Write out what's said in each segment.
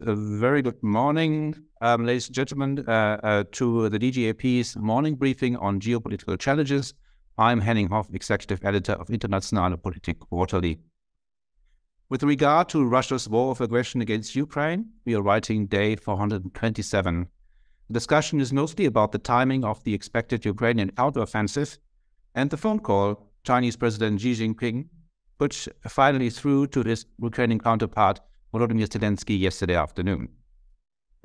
A very good morning, ladies and gentlemen, to the DGAP's morning briefing on geopolitical challenges. I'm Henning Hoff, Executive Editor of Internationale Politik Quarterly. With regard to Russia's war of aggression against Ukraine, we are writing day 427. The discussion is mostly about the timing of the expected Ukrainian counteroffensive and the phone call Chinese President Xi Jinping put finally through to his Ukrainian counterpart Volodymyr Zelensky yesterday afternoon.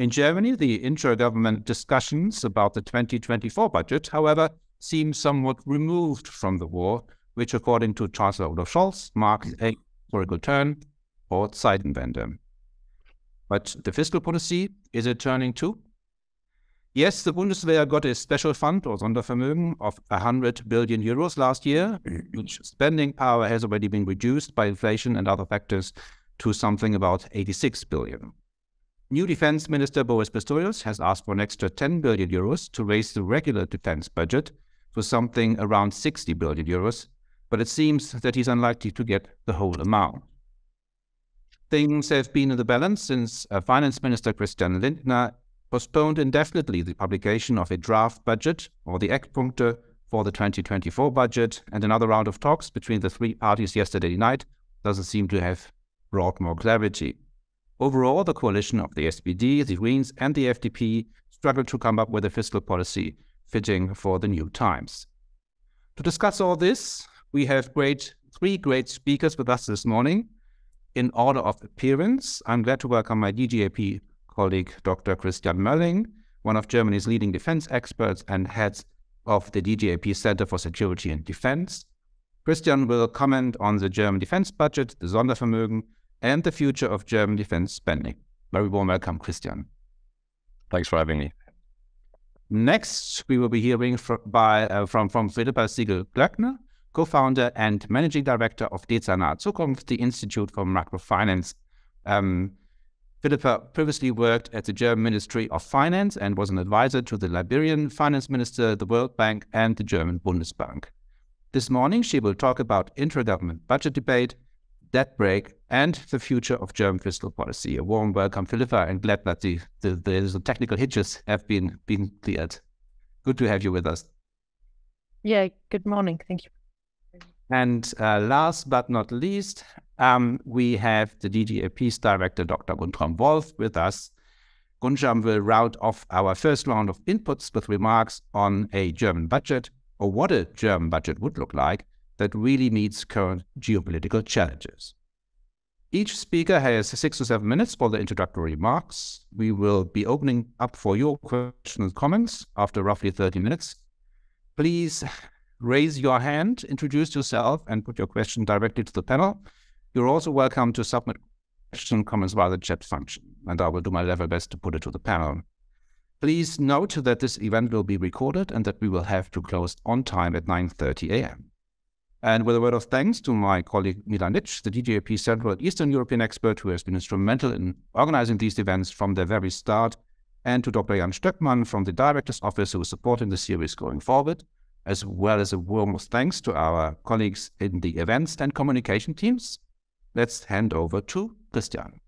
In Germany, the intra-government discussions about the 2024 budget, however, seem somewhat removed from the war, which, according to Chancellor Olaf Scholz, marks a historical turn for Zeitenwende. But the fiscal policy, is it turning too? Yes, the Bundeswehr got a special fund, or Sondervermögen, of 100 billion euros last year, which spending power has already been reduced by inflation and other factors to something about 86 billion. New Defense Minister Boris Pistorius has asked for an extra 10 billion euros to raise the regular defense budget to something around 60 billion euros, but it seems that he's unlikely to get the whole amount. Things have been in the balance since Finance Minister Christian Lindner postponed indefinitely the publication of a draft budget, or the Eckpunkte, for the 2024 budget, and another round of talks between the three parties yesterday night doesn't seem to have brought more clarity. Overall, the coalition of the SPD, the Greens, and the FDP struggled to come up with a fiscal policy fitting for the new times. To discuss all this, we have three great speakers with us this morning. In order of appearance, I'm glad to welcome my DGAP colleague, Dr. Christian Mölling, one of Germany's leading defense experts and heads of the DGAP Center for Security and Defense. Christian will comment on the German defense budget, the Sondervermögen, and the future of German defense spending. Very warm welcome, Christian. Thanks for having me. Next, we will be hearing from Philippa Sigl-Glöckner, co-founder and managing director of Dezernat, Zukunft, the Institute for Macrofinance. Philippa previously worked at the German Ministry of Finance and was an advisor to the Liberian finance minister, the World Bank, and the German Bundesbank. This morning, she will talk about intra-government budget debate, debt break, and the future of German fiscal policy. A warm welcome, Philippa, and glad that the technical hitches have been cleared. Good to have you with us. Yeah, good morning. Thank you. And last but not least, we have the DGAP's director, Dr. Guntram Wolff, with us. Guntram will round off our first round of inputs with remarks on a German budget, or what a German budget would look like, that really meets current geopolitical challenges. Each speaker has 6 to 7 minutes for the introductory remarks. We will be opening up for your questions and comments after roughly 30 minutes. Please raise your hand, introduce yourself, and put your question directly to the panel. You're also welcome to submit questions and comments via the chat function, and I will do my level best to put it to the panel. Please note that this event will be recorded and that we will have to close on time at 9:30 a.m. And with a word of thanks to my colleague Milan Nitsch, the DGAP Central and Eastern European expert who has been instrumental in organizing these events from their very start, and to Dr. Jan Stöckmann from the Director's Office who is supporting the series going forward, as well as a warm thanks to our colleagues in the events and communication teams. Let's hand over to Christian.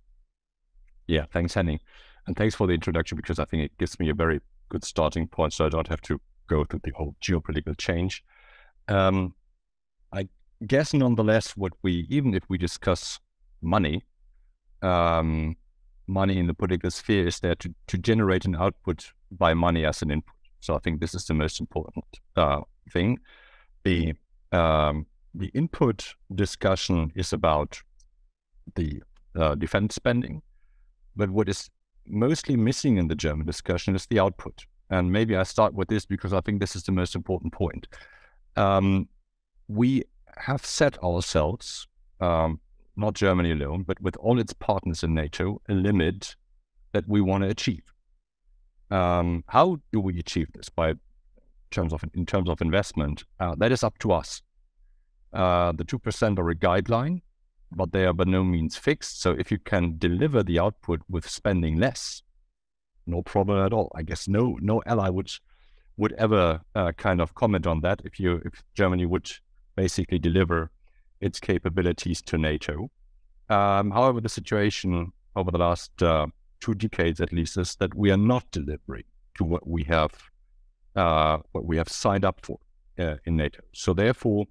Yeah, thanks, Henning. And thanks for the introduction, because I think it gives me a very good starting point so I don't have to go through the whole geopolitical change. I guess nonetheless, even if we discuss money, money in the political sphere is there to generate an output by money as an input. So I think this is the most important thing. The input discussion is about the defense spending, but what is mostly missing in the German discussion is the output. And maybe I start with this because I think this is the most important point. We have set ourselves, not Germany alone, but with all its partners in NATO, a limit that we want to achieve. How do we achieve this? In terms of investment, that is up to us. The 2% are a guideline, but they are by no means fixed. So if you can deliver the output with spending less, no problem at all. I guess no ally would ever kind of comment on that if Germany would basically deliver its capabilities to NATO. However, the situation over the last 2 decades at least, is that we are not delivering to what we have signed up for in NATO. So therefore,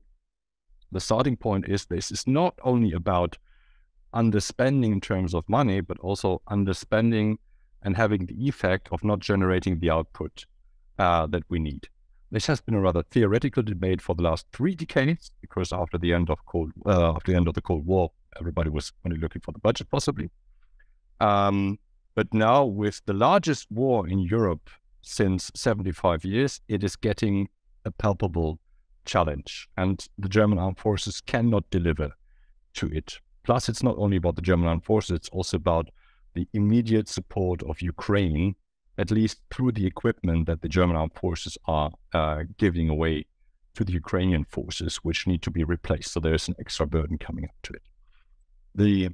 the starting point is this is not only about underspending in terms of money, but also underspending and having the effect of not generating the output that we need. This has been a rather theoretical debate for the last 3 decades, because after the end of the Cold War, everybody was only looking for the budget, possibly. But now, with the largest war in Europe since 75 years, it is getting a palpable challenge, and the German armed forces cannot deliver to it. Plus, it's not only about the German armed forces, it's also about the immediate support of Ukraine, at least through the equipment that the German armed forces are giving away to the Ukrainian forces, which need to be replaced. So there's an extra burden coming up to it. The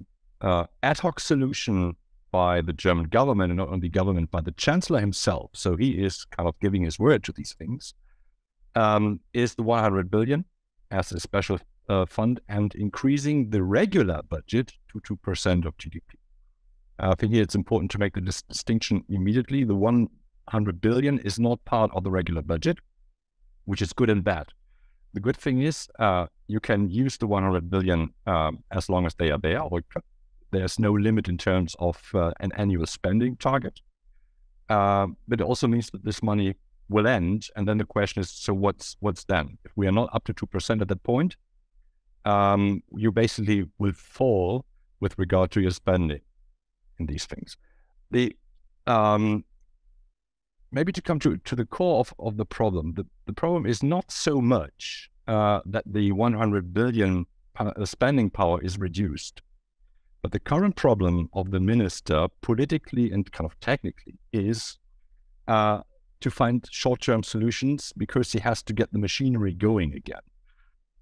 ad hoc solution by the German government, and not only government, by the Chancellor himself, so he is kind of giving his word to these things, is the 100 billion as a special fund and increasing the regular budget to 2% of GDP. I think here it's important to make the distinction immediately. The 100 billion is not part of the regular budget, which is good and bad. The good thing is you can use the 100 billion as long as they are there, or there's no limit in terms of an annual spending target. But it also means that this money will end, and then the question is, so what's then? If we are not up to 2% at that point, you basically will fall with regard to your spending in these things. The maybe to come to the core of the problem, the problem is not so much that the 100 billion spending power is reduced, but the current problem of the minister, politically and kind of technically, is to find short-term solutions, because he has to get the machinery going again.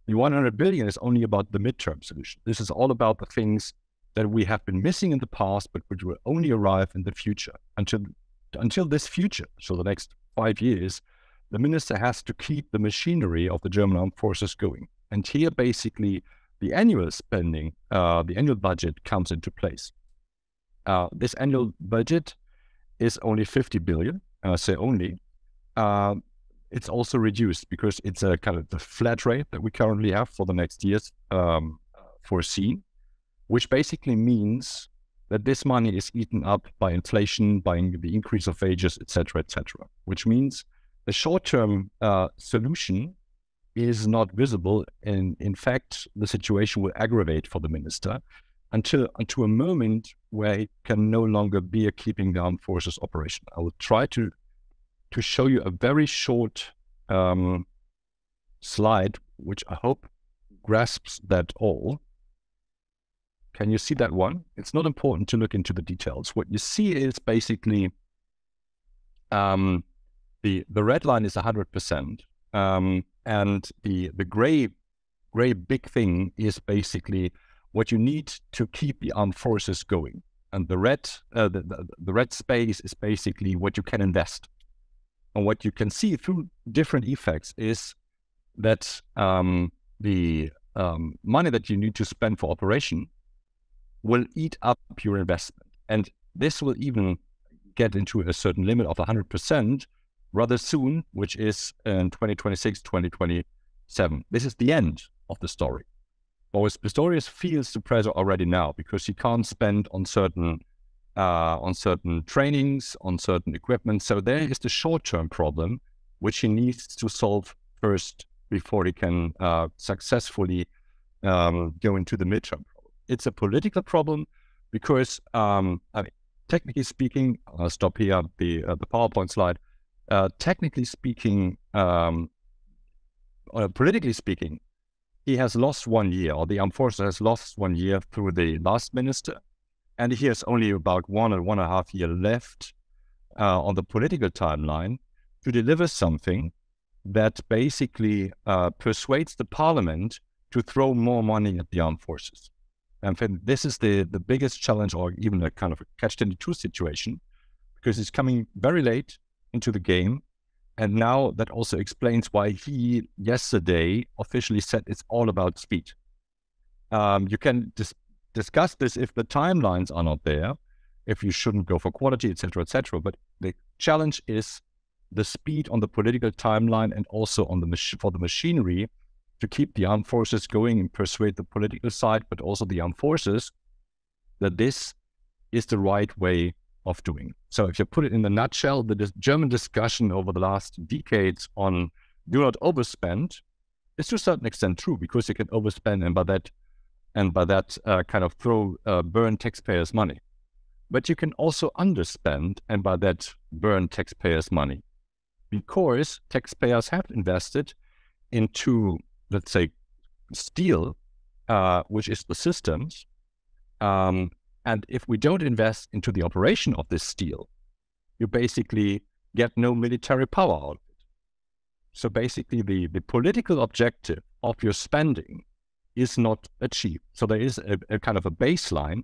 The 100 billion is only about the midterm solution. This is all about the things that we have been missing in the past, but which will only arrive in the future. Until this future, so the next 5 years, the minister has to keep the machinery of the German armed forces going. And here, basically, the annual spending, the annual budget comes into place. This annual budget is only 50 billion, and I say only. It's also reduced because it's a kind of the flat rate that we currently have for the next years foreseen, which basically means that this money is eaten up by inflation, by the increase of wages, etc., which means the short-term solution is not visible. And in fact, the situation will aggravate for the minister until a moment where it can no longer be a keeping the armed forces operation. I will try to show you a very short slide, which I hope grasps that all. Can you see that one? It's not important to look into the details. What you see is basically the red line is 100%, and the gray big thing is basically what you need to keep the armed forces going, and the red space is basically what you can invest. And what you can see through different effects is that the money that you need to spend for operation will eat up your investment. And this will even get into a certain limit of 100% rather soon, which is in 2026, 2027. This is the end of the story. Boris Pistorius feels the pressure already now, because he can't spend on certain trainings, on certain equipment. So there is the short-term problem, which he needs to solve first before he can successfully go into the midterm problem. It's a political problem because, technically speaking, I'll stop here, the PowerPoint slide. Technically speaking, politically speaking, he has lost 1 year, or the armed forces has lost 1 year through the last minister. And he has only about 1.5 years left on the political timeline to deliver something that basically persuades the parliament to throw more money at the armed forces. And this is the biggest challenge, or even a kind of a catch-22 situation, because it's coming very late into the game. And now that also explains why he yesterday officially said it's all about speed. You can discuss this if the timelines are not there. if you shouldn't go for quality, etc., etc. But the challenge is the speed on the political timeline and also on for the machinery to keep the armed forces going and persuade the political side, but also the armed forces, that this is the right way of doing. So if you put it in a nutshell, the German discussion over the last decades on do not overspend is to a certain extent true, because you can overspend and by that kind of burn taxpayers' money. But you can also underspend and by that burn taxpayers' money, because taxpayers have invested into, let's say, steel, which is the systems. And if we don't invest into the operation of this steel, you basically get no military power out of it. So basically the political objective of your spending is not achieved. So there is a kind of a baseline,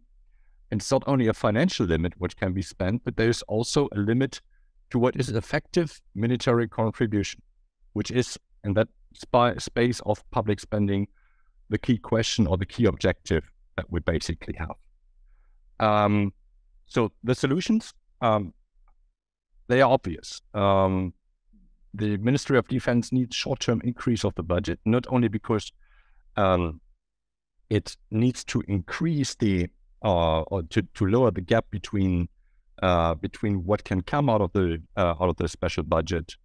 and it's not only a financial limit which can be spent, but there's also a limit to what is effective military contribution, which is in that space of public spending the key question or the key objective that we basically have. So the solutions, they are obvious. The Ministry of Defense needs short-term increase of the budget, not only because it needs to increase the or to lower the gap between what can come out of the special budget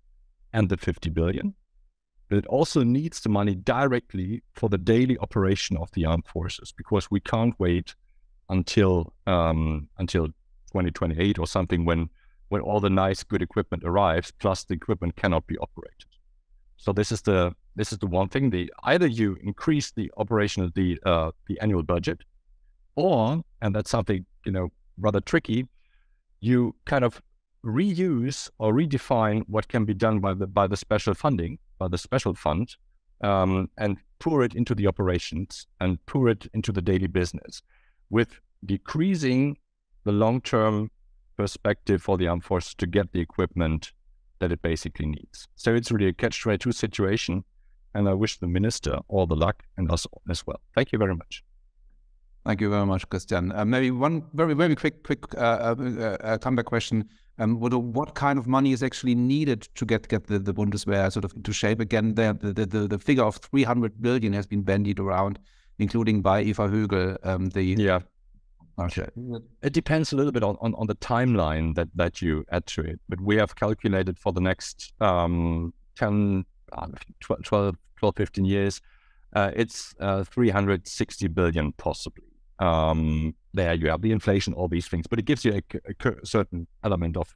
and the 50 billion, but it also needs the money directly for the daily operation of the armed forces, because we can't wait until 2028 or something when all the nice good equipment arrives, plus the equipment cannot be operated. So this is the one thing. Either you increase the operation of the annual budget, or, and that's something rather tricky, you kind of reuse or redefine what can be done by the special funding, by the special fund, and pour it into the operations and pour it into the daily business, with decreasing the long-term perspective for the armed forces to get the equipment that it basically needs. So it's really a catch-22 situation, and I wish the minister all the luck and us as well. Thank you very much. Thank you very much, Christian. Maybe one very, very quick comeback question. What kind of money is actually needed to get the Bundeswehr sort of into shape again? The figure of 300 billion has been bandied around, including by Eva Högel. Okay. It depends a little bit on the timeline that you add to it, but we have calculated for the next 10, 12, 15 years, it's 360 billion possibly. There you have the inflation, all these things, but it gives you a certain element of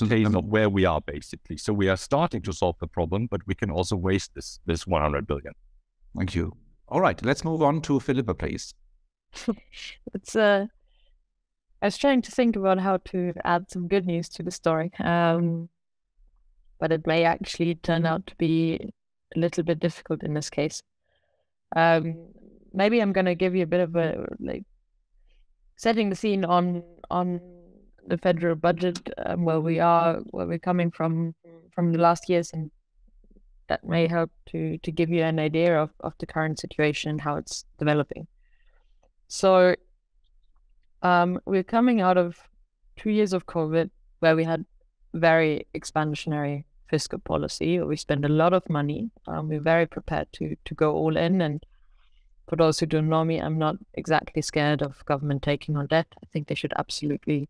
taste of where we are basically. So we are starting to solve the problem, but we can also waste this 100 billion. Thank you. All right, let's move on to Philippa, please. I was trying to think about how to add some good news to the story, but it may actually turn out to be a little bit difficult in this case. Maybe I'm going to give you a bit of a setting the scene on the federal budget, where we're coming from the last years, and that may help to give you an idea of the current situation and how it's developing. So we're coming out of 2 years of COVID, where we had very expansionary fiscal policy, where we spend a lot of money. We're very prepared to go all in. And for those who don't know me, I'm not exactly scared of government taking on debt. I think they should absolutely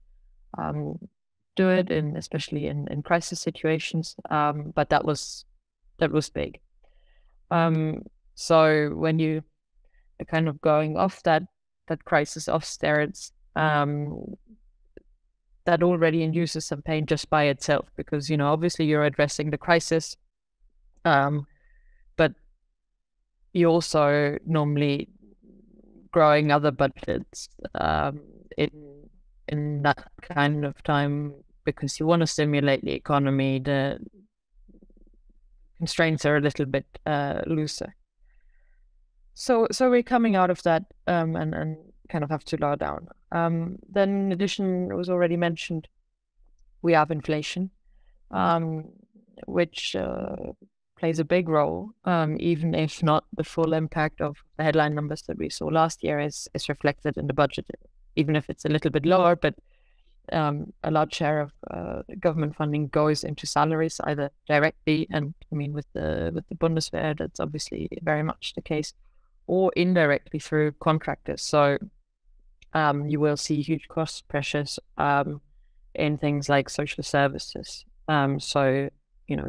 do it, especially in crisis situations. But that was big. So when you are kind of going off that crisis of steroids, that already induces some pain just by itself, because obviously you're addressing the crisis, but you also normally growing other budgets in that kind of time, because you want to stimulate the economy. The constraints are a little bit looser. So we're coming out of that and kind of have to lower down. Then in addition, it was already mentioned, we have inflation, which plays a big role, even if not the full impact of the headline numbers that we saw last year is reflected in the budget, even if it's a little bit lower, but a large share of government funding goes into salaries, either directly, and I mean with the Bundeswehr, that's obviously very much the case, or indirectly through contractors. So you will see huge cost pressures in things like social services. So,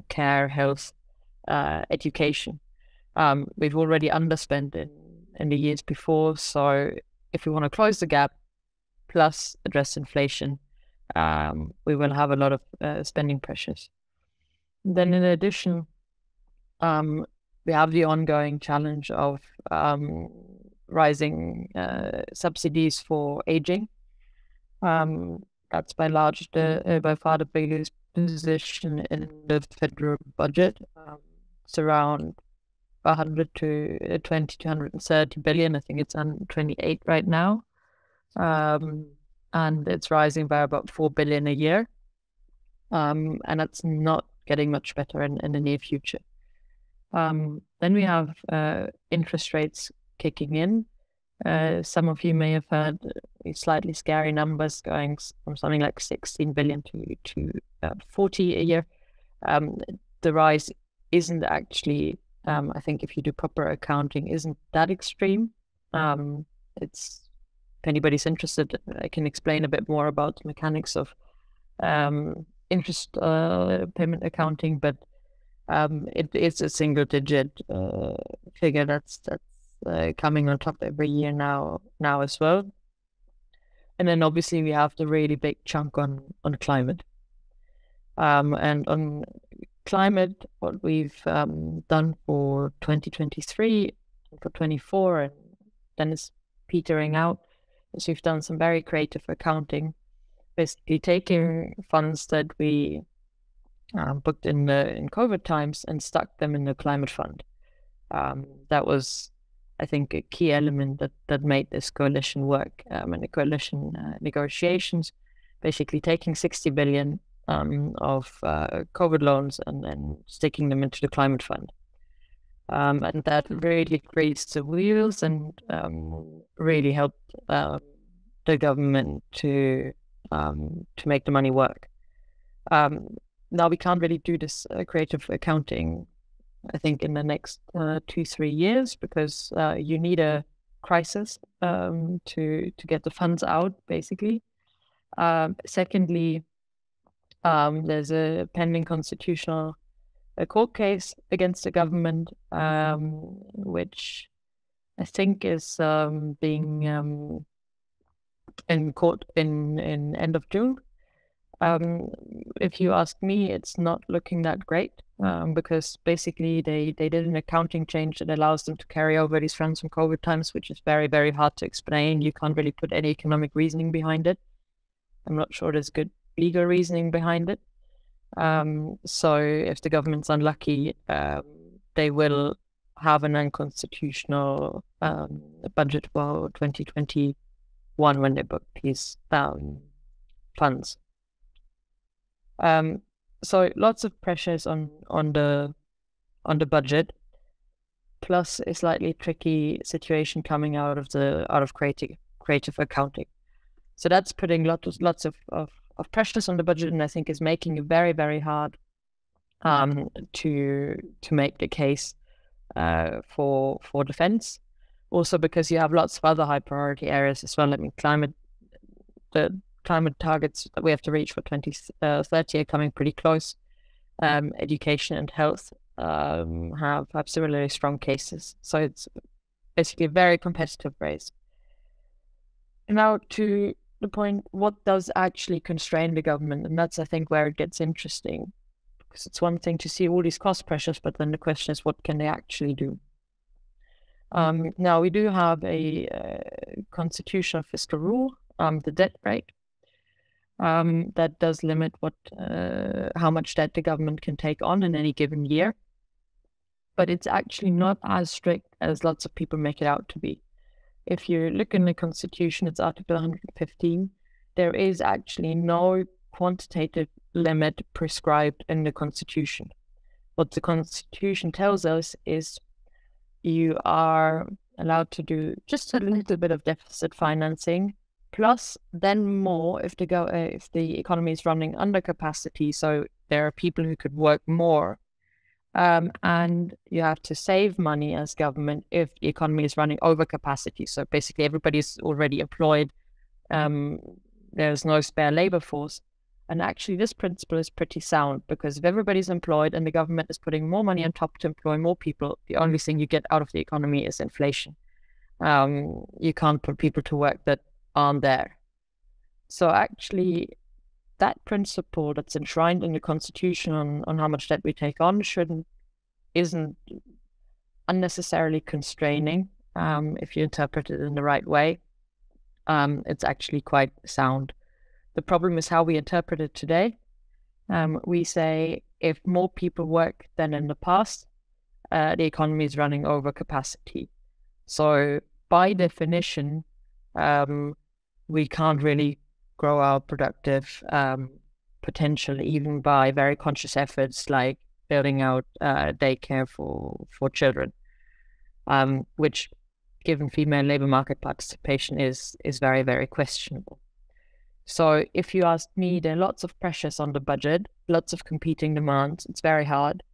care, health, education. We've already underspent in the years before. So if we want to close the gap, plus address inflation, we will have a lot of spending pressures. Then in addition, we have the ongoing challenge of rising subsidies for aging. That's by far the biggest position in the federal budget. It's around 100 to 20 to 130 billion. I think it's on 28 right now. And it's rising by about 4 billion a year. And that's not getting much better in the near future. Then we have interest rates kicking in. Some of you may have heard slightly scary numbers going from something like 16 billion to 40 a year. The rise isn't actually, I think if you do proper accounting, isn't that extreme. It's, if anybody's interested, I can explain a bit more about the mechanics of interest payment accounting, but it's a single digit figure that's coming on top every year now as well. And then obviously we have the really big chunk on climate. And on climate, what we've done for 2023, for 24, and then it's petering out, is we've done some very creative accounting, basically taking funds that we booked in COVID times and stuck them in the climate fund. That was, I think, a key element that made this coalition work, and the coalition negotiations, basically taking 60 billion of COVID loans and then sticking them into the climate fund. And that really greased the wheels and really helped the government to make the money work. Now we can't really do this creative accounting, I think, in the next 2-3 years, because you need a crisis to get the funds out, basically. Secondly, there's a pending constitutional court case against the government, which I think is being in court in end of June. If you ask me, it's not looking that great, because basically they did an accounting change that allows them to carry over these funds from COVID times, which is very, very hard to explain. You can't really put any economic reasoning behind it. I'm not sure there's good legal reasoning behind it. So if the government's unlucky, they will have an unconstitutional budget for 2021 when they book these funds. So lots of pressures on the budget, plus a slightly tricky situation coming out of creative accounting. So that's putting lots of pressures on the budget, and I think is making it very, very hard to make the case for defense. Also because you have lots of other high priority areas as well. I mean, the climate targets that we have to reach for 2030 are coming pretty close. Education and health have similarly strong cases. So it's basically a very competitive race. Now to the point, what does actually constrain the government? And that's, I think, where it gets interesting. Because it's one thing to see all these cost pressures, but then the question is, what can they actually do? Now, we do have a constitutional fiscal rule, the debt rate, that does limit how much debt the government can take on in any given year. But it's actually not as strict as lots of people make it out to be. If you look in the Constitution, it's Article 115, there is actually no quantitative limit prescribed in the Constitution. What the Constitution tells us is you are allowed to do just a little bit of deficit financing plus then more if the economy is running under capacity. So there are people who could work more, and you have to save money as government if the economy is running over capacity. So basically everybody's already employed. There's no spare labor force. And actually this principle is pretty sound, because if everybody's employed and the government is putting more money on top to employ more people, the only thing you get out of the economy is inflation. You can't put people to work that aren't there. So actually that principle that's enshrined in the Constitution on how much debt we take on isn't unnecessarily constraining if you interpret it in the right way. It's actually quite sound. The problem is how we interpret it today. We say if more people work than in the past, the economy is running over capacity. So by definition, we can't really grow our productive potential even by very conscious efforts like building out daycare for children, which, given female labor market participation, is very, very questionable. So if you ask me, there are lots of pressures on the budget, lots of competing demands. It's very hard.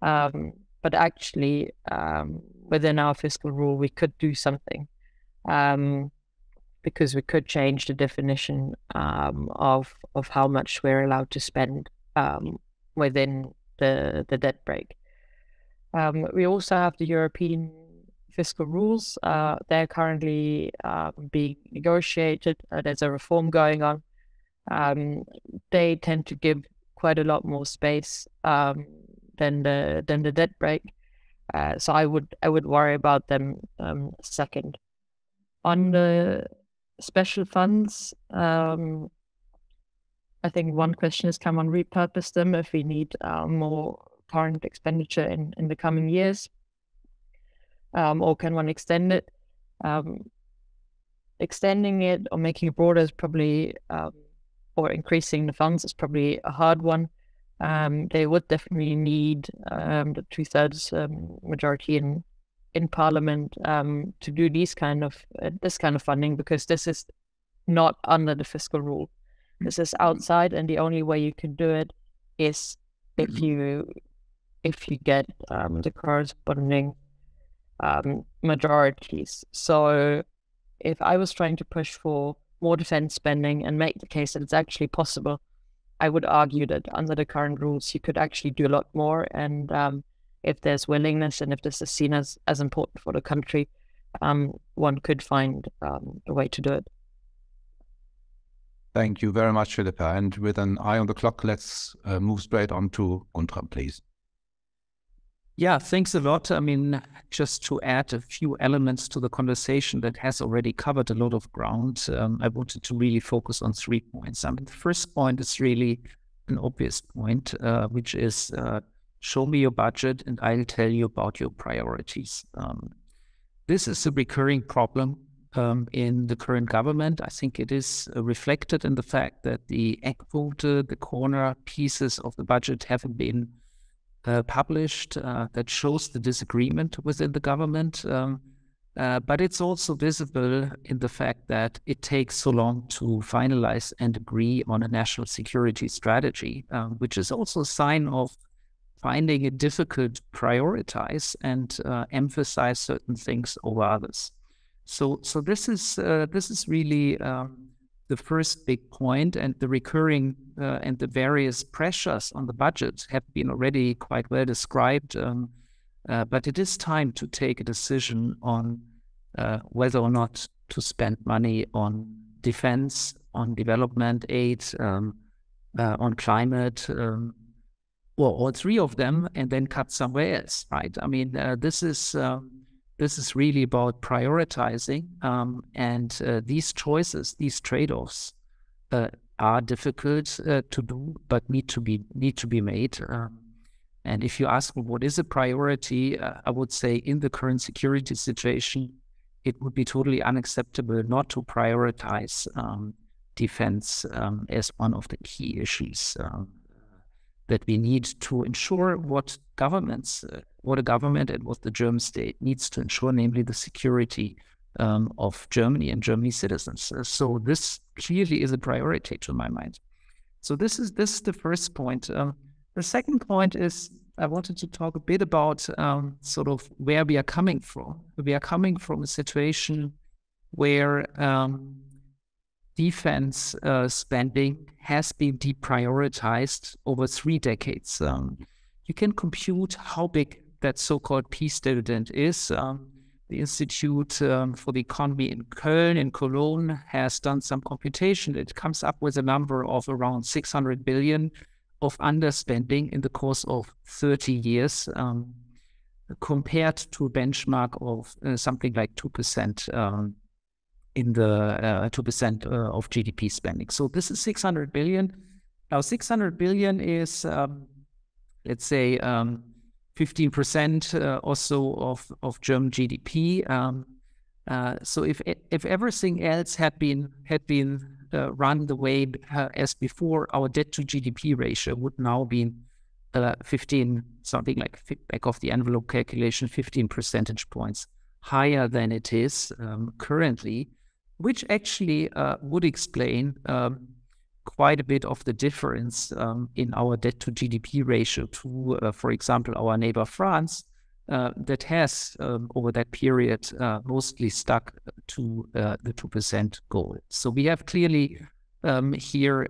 But actually, within our fiscal rule, we could do something, because we could change the definition of how much we're allowed to spend within the debt break. We also have the European fiscal rules. They're currently being negotiated. There's a reform going on. They tend to give quite a lot more space than the debt break. So I would worry about them second. On the special funds, I think one question has come on repurpose them if we need more current expenditure in the coming years. Or can one extend it? Extending it or making it broader is probably, or increasing the funds is probably a hard one. They would definitely need the 2/3 majority in Parliament to do this kind of funding, because this is not under the fiscal rule. This is outside, and the only way you can do it is if you get the corresponding majorities. So if I was trying to push for more defense spending and make the case that it's actually possible, I would argue that under the current rules, you could actually do a lot more. And if there's willingness and if this is seen as important for the country, one could find a way to do it. Thank you very much, Philippa. And with an eye on the clock, let's move straight on to Guntram, please. Yeah, thanks a lot. I mean, just to add a few elements to the conversation that has already covered a lot of ground, I wanted to really focus on 3 points. I mean, the first point is really an obvious point, which is show me your budget and I'll tell you about your priorities. This is a recurring problem in the current government. I think it is reflected in the fact that the Eckpunkte, the corner pieces of the budget, haven't been published. That shows the disagreement within the government. But it's also visible in the fact that it takes so long to finalize and agree on a national security strategy, which is also a sign of finding it difficult to prioritize and emphasize certain things over others. So this is really the first big point, and the recurring and the various pressures on the budget have been already quite well described. But it is time to take a decision on whether or not to spend money on defense, on development aid, on climate, or all three of them, and then cut somewhere else, right? I mean, this is really about prioritizing, and these choices, these trade-offs, are difficult to do, but need to be made. And if you ask me what is a priority, I would say in the current security situation, it would be totally unacceptable not to prioritize defense as one of the key issues that we need to ensure what a government and what the German state needs to ensure, namely the security of Germany and Germany's citizens. So this clearly is a priority to my mind. So this is the first point. The second point is I wanted to talk a bit about sort of where we are coming from. We are coming from a situation where defense spending has been deprioritized over 3 decades. You can compute how big that so-called peace dividend is. The Institute for the Economy in Cologne has done some computation. It comes up with a number of around 600 billion of underspending in the course of 30 years, compared to a benchmark of something like 2% in the 2% of GDP spending. So this is 600 billion. Now 600 billion is, let's say, 15% or so of German GDP. So if everything else had been run the way as before, our debt to GDP ratio would now be 15, something like back of the envelope calculation, 15 percentage points higher than it is currently, which actually would explain quite a bit of the difference in our debt to GDP ratio to, for example, our neighbor France, that has over that period mostly stuck to the 2% goal. So we have clearly here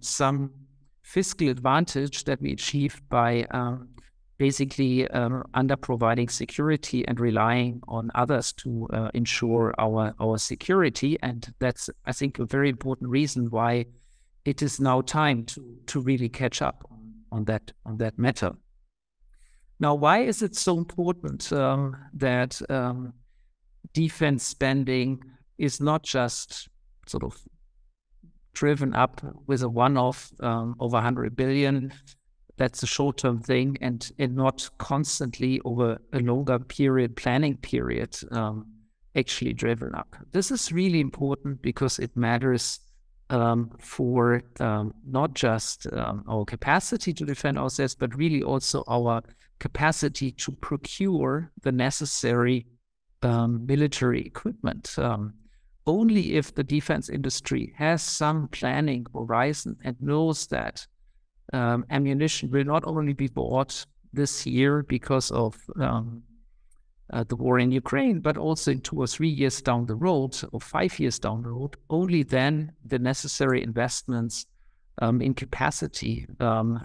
some fiscal advantage that we achieved by basically under providing security and relying on others to ensure our security. And that's, I think, a very important reason why it is now time to really catch up on that matter. Now, why is it so important that defense spending is not just sort of driven up with a one-off over 100 billion? That's a short-term thing, and not constantly over a longer planning period, actually driven up. This is really important because it matters for not just our capacity to defend ourselves, but really also our capacity to procure the necessary military equipment. Only if the defense industry has some planning horizon and knows that ammunition will not only be bought this year because of the war in Ukraine, but also in 2 or 3 years down the road, or 5 years down the road, only then the necessary investments in capacity,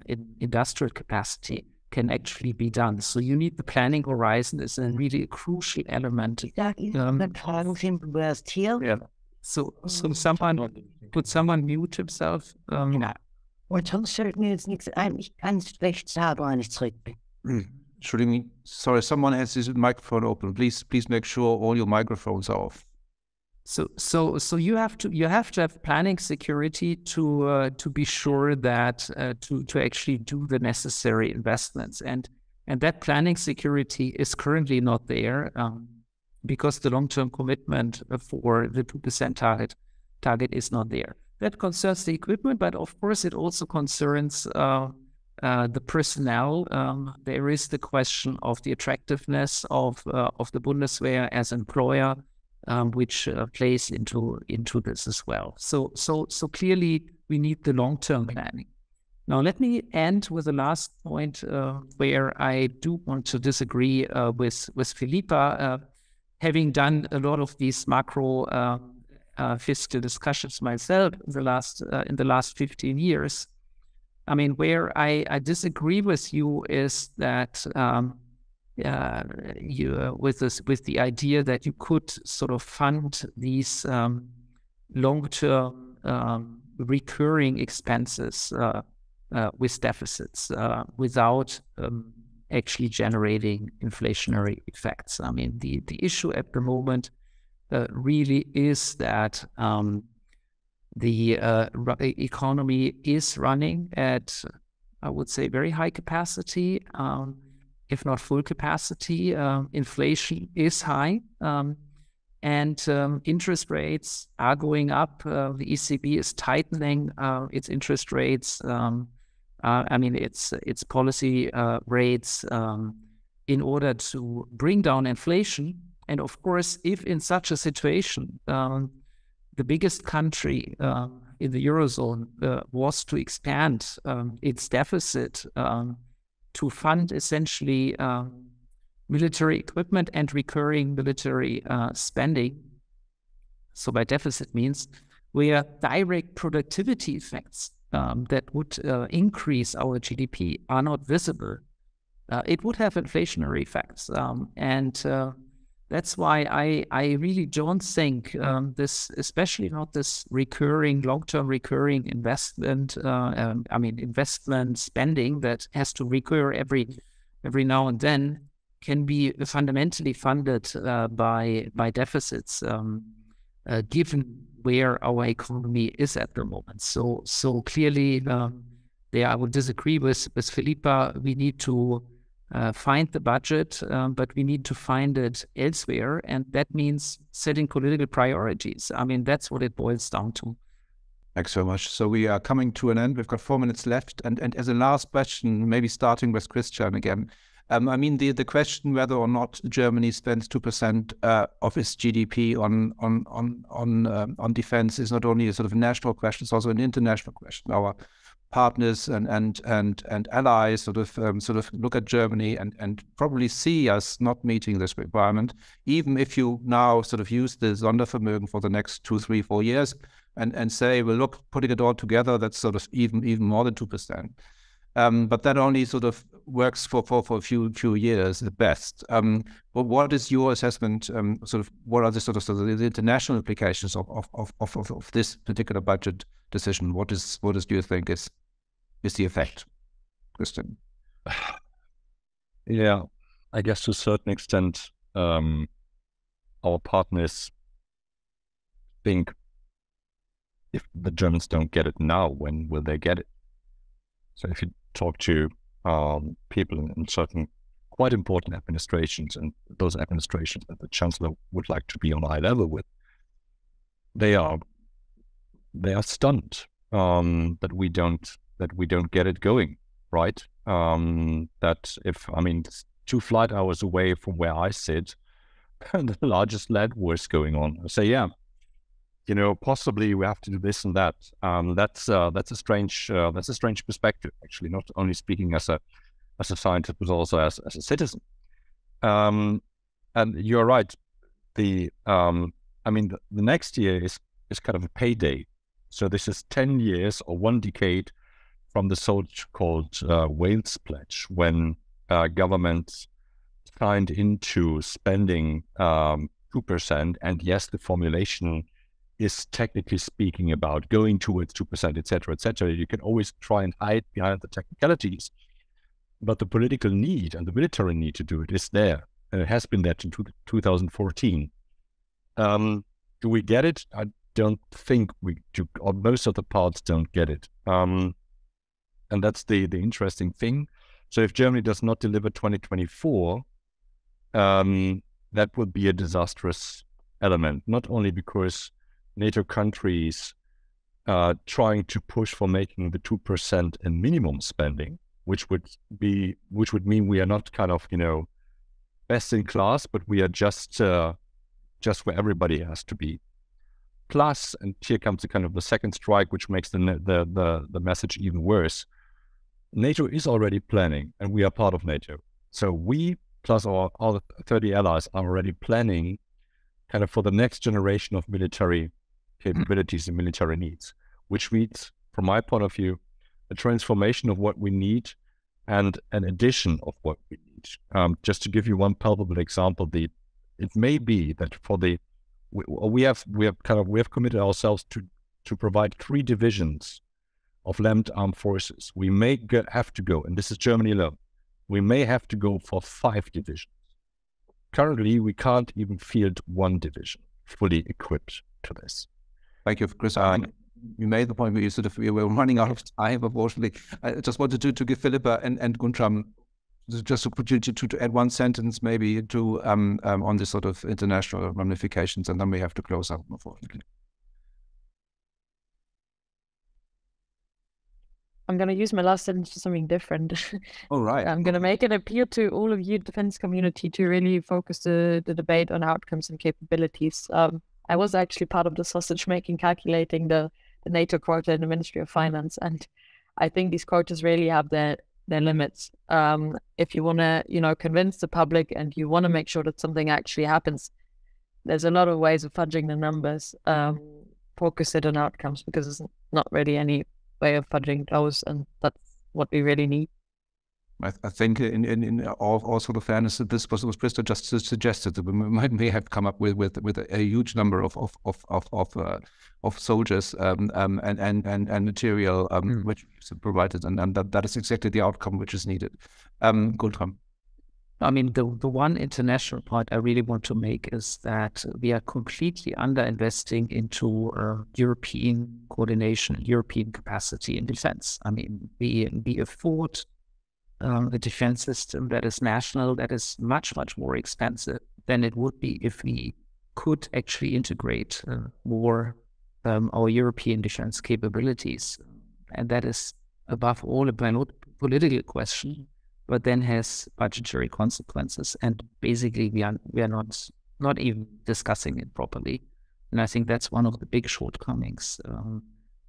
in industrial capacity, can actually be done. So you need the planning horizon is a really crucial element. Yeah. So could someone mute himself? Und sonst fällt mir jetzt nichts ein. Ich kann es schlecht sagen, wenn ich zurück bin. Sorry, someone has his microphone open. Please make sure all your microphones are off. So you have to have planning security to be sure that to actually do the necessary investments, and that planning security is currently not there because the long-term commitment for the 2% target is not there. That concerns the equipment, but of course it also concerns the personnel. There is the question of the attractiveness of the Bundeswehr as employer, which plays into this as well. So clearly we need the long-term planning. Now let me end with the last point where I do want to disagree with Philippa, having done a lot of these macro fiscal discussions myself in the last 15 years. I mean, where I disagree with you is that with the idea that you could sort of fund these long-term recurring expenses with deficits without actually generating inflationary effects. I mean, the issue at the moment really is that the economy is running at, I would say, very high capacity, if not full capacity. Inflation is high, and interest rates are going up. The ECB is tightening its interest rates. I mean, its policy rates in order to bring down inflation And of course, if in such a situation, the biggest country in the Eurozone was to expand its deficit to fund essentially military equipment and recurring military spending. So by deficit means where direct productivity effects that would increase our GDP are not visible. It would have inflationary effects. That's why I really don't think this, especially not this recurring, long-term recurring investment, investment spending that has to recur every now and then, can be fundamentally funded by deficits, given where our economy is at the moment. So clearly, I would disagree with Philippa. We need to find the budget, but we need to find it elsewhere, and that means setting political priorities. I mean, that's what it boils down to. Thanks so much. So we are coming to an end. We've got 4 minutes left, and as a last question, maybe starting with Christian again. The question whether or not Germany spends 2% of its GDP on defense is not only a sort of national question; it's also an international question. Our partners and allies sort of look at Germany and probably see us not meeting this requirement, even if you now sort of use the Sondervermögen for the next 2, 3, 4 years and say, well, look, putting it all together, that's sort of even more than 2%. But that only sort of works for a few years at best. But what is your assessment? What are the international implications of this particular budget decision? What do you think is the effect, Christian? Yeah, I guess to a certain extent, our partners think if the Germans don't get it now, when will they get it? So if you talk to people in certain quite important administrations, and those administrations that the Chancellor would like to be on eye level with, they are stunned that we don't get it going, right? That if, it's 2 flight hours away from where I sit, the largest land war is going on. I say, yeah, possibly we have to do this and that. That's a strange perspective, actually, not only speaking as a scientist, but also as a citizen. And you're right. The next year is kind of a payday. So this is 10 years or 1 decade from the so-called Wales Pledge, when governments signed into spending 2%. And yes, the formulation is technically speaking about going towards 2%, et cetera, et cetera. You can always try and hide behind the technicalities, but the political need and the military need to do it is there. And it has been there since 2014. Do we get it? I don't think we do, or most of the parts don't get it. And that's the interesting thing. So if Germany does not deliver 2024, that would be a disastrous element, not only because NATO countries trying to push for making the 2% a minimum spending, which would mean we are not kind of, best in class, but we are just where everybody has to be. Plus, and here comes the kind of the second strike, which makes the message even worse. NATO is already planning, and we are part of NATO. So we, plus all the 30 allies, are already planning kind of for the next generation of military capabilities and military needs, which means, from my point of view, a transformation of what we need and an addition of what we need. Just to give you one palpable example, it may be that we have committed ourselves to provide 3 divisions of land armed forces. We may have to go, and this is Germany alone, we may have to go for 5 divisions. Currently, we can't even field 1 division fully equipped to this. Thank you, Chris. You made the point where we were running out of time, unfortunately. I just wanted to give Philippa and Guntram just to add 1 sentence maybe to on this sort of international ramifications, and then we have to close up, unfortunately. I'm going to use my last sentence for something different. All right. I'm going to make an appeal to all of you defense community to really focus the debate on outcomes and capabilities. I was actually part of the sausage making, calculating the NATO quota in the Ministry of Finance, and I think these quotas really have their limits. If you want to, convince the public and you want to make sure that something actually happens, there's a lot of ways of fudging the numbers. Focus it on outcomes, because there's not really any way of fudging those, and that's what we really need. I think in all sort of fairness, this was Bristol just suggested that we may have come up with a huge number of soldiers and material which is provided, and that is exactly the outcome which is needed. Guntram. I mean, the one international point I really want to make is that we are completely underinvesting into European coordination, European capacity in defense. I mean, we afford a defense system that is national, that is much, much more expensive than it would be if we could actually integrate more our European defense capabilities. And that is, above all, a political question, but then has budgetary consequences. And basically, we are not even discussing it properly. And I think that's one of the big shortcomings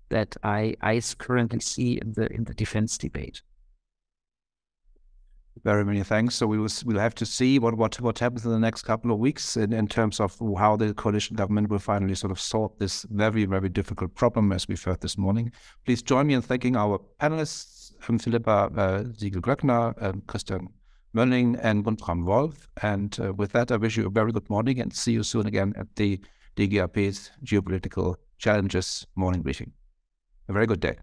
that I currently see in the defense debate. Very many thanks. So we'll have to see what happens in the next couple of weeks in terms of how the coalition government will finally sort of solve this very, very difficult problem, as we've heard this morning. Please join me in thanking our panelists, Philippa Sigl-Glöckner, Christian Mölling, and Guntram Wolff. And with that, I wish you a very good morning and see you soon again at the DGAP's Geopolitical Challenges morning briefing. A very good day.